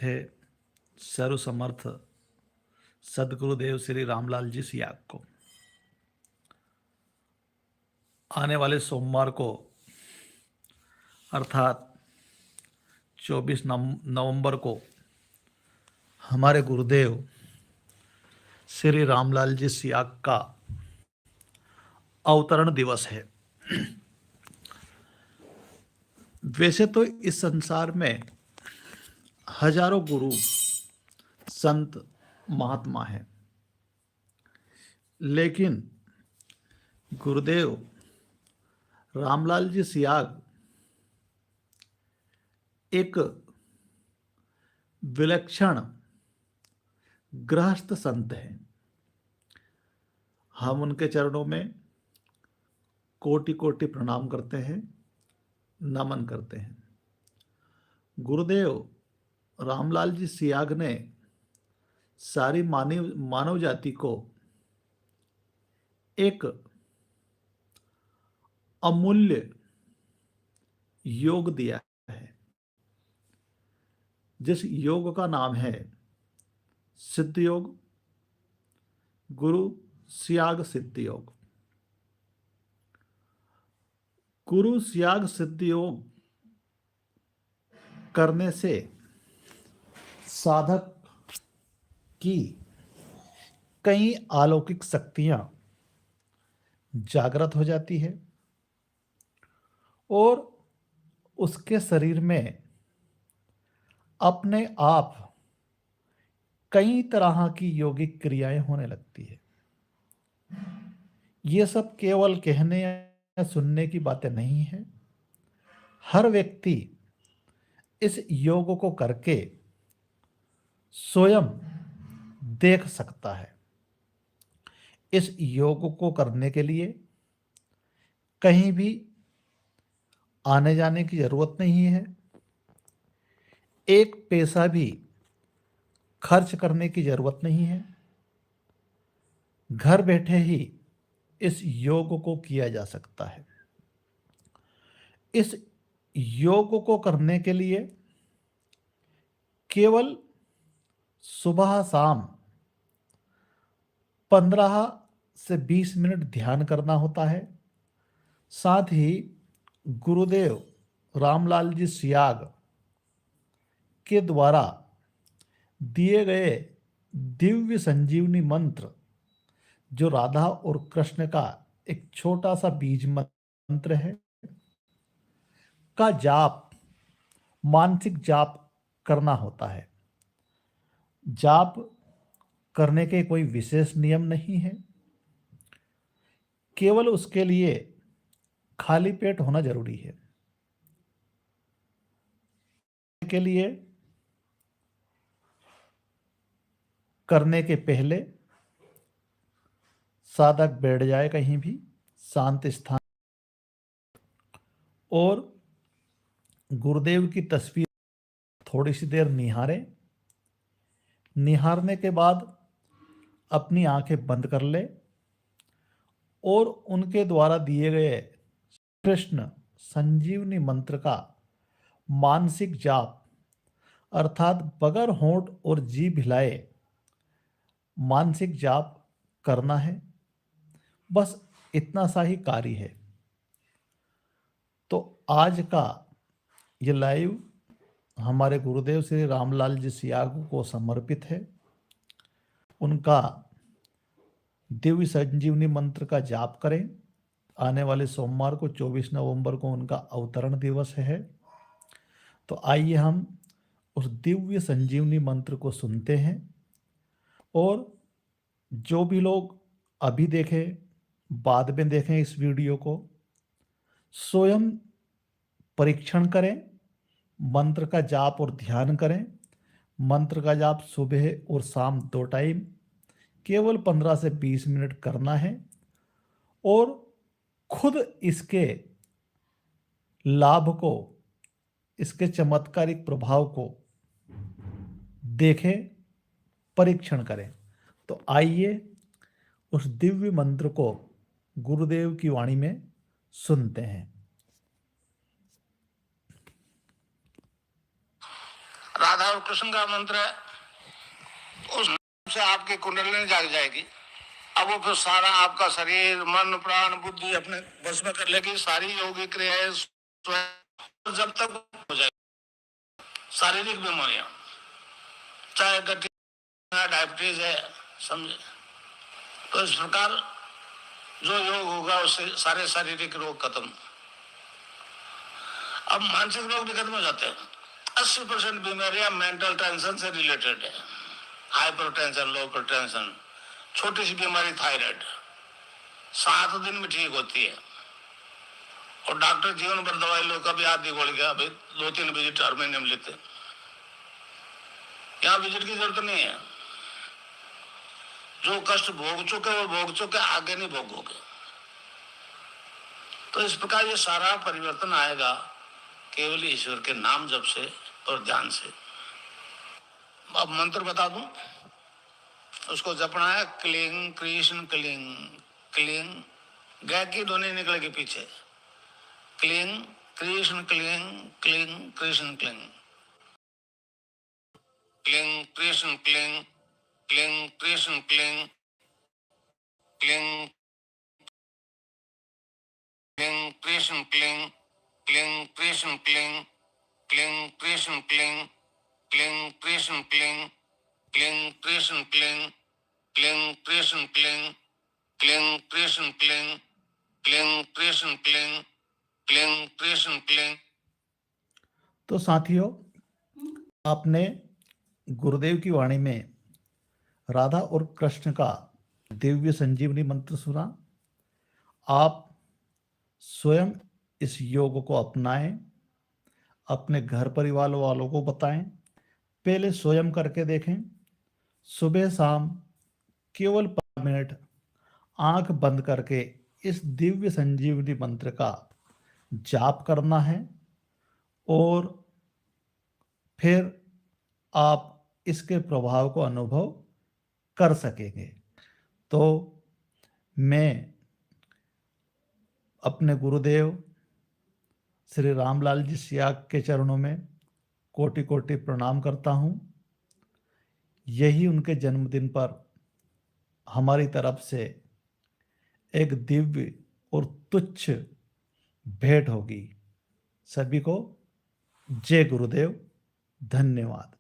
है सर्व समर्थ सदगुरुदेव श्री रामलाल जी सियाग को। आने वाले सोमवार को अर्थात 24 नवंबर को हमारे गुरुदेव श्री रामलाल जी सियाग का अवतरण दिवस है। वैसे तो इस संसार में हजारों गुरु संत महात्मा हैं, लेकिन गुरुदेव रामलाल जी सियाग एक विलक्षण गृहस्थ संत हैं। हम उनके चरणों में कोटि कोटि प्रणाम करते हैं, नमन करते हैं। गुरुदेव रामलाल जी सियाग ने सारी मानव जाति को एक अमूल्य योग दिया है, जिस योग का नाम है सिद्ध योग, गुरु सियाग सिद्ध योग। गुरु सियाग सिद्ध योग करने से साधक की कई अलौकिक शक्तियां जागृत हो जाती है और उसके शरीर में अपने आप कई तरह की योगिक क्रियाएं होने लगती है। ये सब केवल कहने या सुनने की बातें नहीं है। हर व्यक्ति इस योग को करके स्वयं देख सकता है। इस योग को करने के लिए कहीं भी आने जाने की जरूरत नहीं है, एक पैसा भी खर्च करने की जरूरत नहीं है। घर बैठे ही इस योग को किया जा सकता है। इस योग को करने के लिए केवल सुबह शाम 15 से 20 मिनट ध्यान करना होता है। साथ ही गुरुदेव रामलाल जी सियाग के द्वारा दिए गए दिव्य संजीवनी मंत्र, जो राधा और कृष्ण का एक छोटा सा बीज मंत्र है, का जाप, मानसिक जाप करना होता है। जाप करने के कोई विशेष नियम नहीं है, केवल उसके लिए खाली पेट होना जरूरी है। के लिए करने के पहले साधक बैठ जाए कहीं भी शांत स्थान और गुरुदेव की तस्वीर थोड़ी सी देर निहारें। निहारने के बाद अपनी आंखें बंद कर ले और उनके द्वारा दिए गए कृष्ण संजीवनी मंत्र का मानसिक जाप, अर्थात बगैर होंठ और जीभ हिलाए मानसिक जाप करना है। बस इतना सा ही कार्य है। तो आज का ये लाइव हमारे गुरुदेव श्री रामलाल जी सियाग को समर्पित है। उनका दिव्य संजीवनी मंत्र का जाप करें। आने वाले सोमवार को 24 नवंबर को उनका अवतरण दिवस है। तो आइए हम उस दिव्य संजीवनी मंत्र को सुनते हैं और जो भी लोग अभी देखें, बाद में देखें इस वीडियो को, स्वयं परीक्षण करें, मंत्र का जाप और ध्यान करें। मंत्र का जाप सुबह और शाम 2 टाइम केवल 15 से 20 मिनट करना है और खुद इसके लाभ को, इसके चमत्कारिक प्रभाव को देखें, परीक्षण करें। तो आइए उस दिव्य मंत्र को गुरुदेव की वाणी में सुनते हैं। राधा और कृष्ण का मंत्र है, उस से आपकी कुंडलिनी जाग जाएगी। अब वो फिर सारा आपका शरीर, मन, प्राण, बुद्धि अपने बस में कर लेगी। सारी योगी क्रियाएं जब तक हो जाए, शारीरिक बीमारियां, चाहे गठिया, डायबिटीज है, समझे। तो इस प्रकार जो योग होगा उससे सारे शारीरिक रोग खत्म। अब मानसिक रोग भी खत्म हो जाते हैं। 80% बीमारियां मेंटल टेंशन से रिलेटेड है। हाइपर टेंशन, लोअर टेंशन, छोटी सी बीमारी थायराइड 7 दिन में ठीक होती है, और डॉक्टर जीवन भर दवाई लो, कभी आदि बोल गया भाई 2-3 विजिट हर महीने में लेते। यहाँ विजिट की जरूरत नहीं है। जो कष्ट भोग चुके वो भोग चुके, आगे नहीं भोगोगे। तो इस प्रकार ये सारा परिवर्तन आएगा केवल ईश्वर के नाम जप से और ध्यान से। अब मंत्र बता दूं, उसको जपना है क्लीं कृष्ण क्लीं। क्लीं, ग की ध्वनि निकलेगी पीछे। क्लीं कृष्ण क्लीं, क्लीं कृष्ण क्लीं, क्लीं कृष्ण क्लीं, क्लीं कृष्ण क्लीं, क्लीं क्लीं कृष्ण क्लीं, क्लीं कृष्ण क्लीं, क्लीं कृष्ण क्लीं, क्लीं कृष्ण क्लीं, क्लीं कृष्ण क्लीं, क्लीं कृष्ण क्लीं, क्लीं कृष्ण क्लीं, क्लीं कृष्ण क्लीं, क्लीं कृष्ण क्लीं। तो साथियों, आपने गुरुदेव की वाणी में राधा और कृष्ण का दिव्य संजीवनी मंत्र सुना। आप स्वयं इस योग को अपनाएं, अपने घर परिवार वालों को बताएं, पहले स्वयं करके देखें। सुबह शाम केवल 5 मिनट आंख बंद करके इस दिव्य संजीवनी मंत्र का जाप करना है, और फिर आप इसके प्रभाव को अनुभव कर सकेंगे। तो मैं अपने गुरुदेव श्री रामलाल जी सियाग के चरणों में कोटि कोटि प्रणाम करता हूँ। यही उनके जन्मदिन पर हमारी तरफ से एक दिव्य और तुच्छ भेंट होगी। सभी को जय गुरुदेव, धन्यवाद।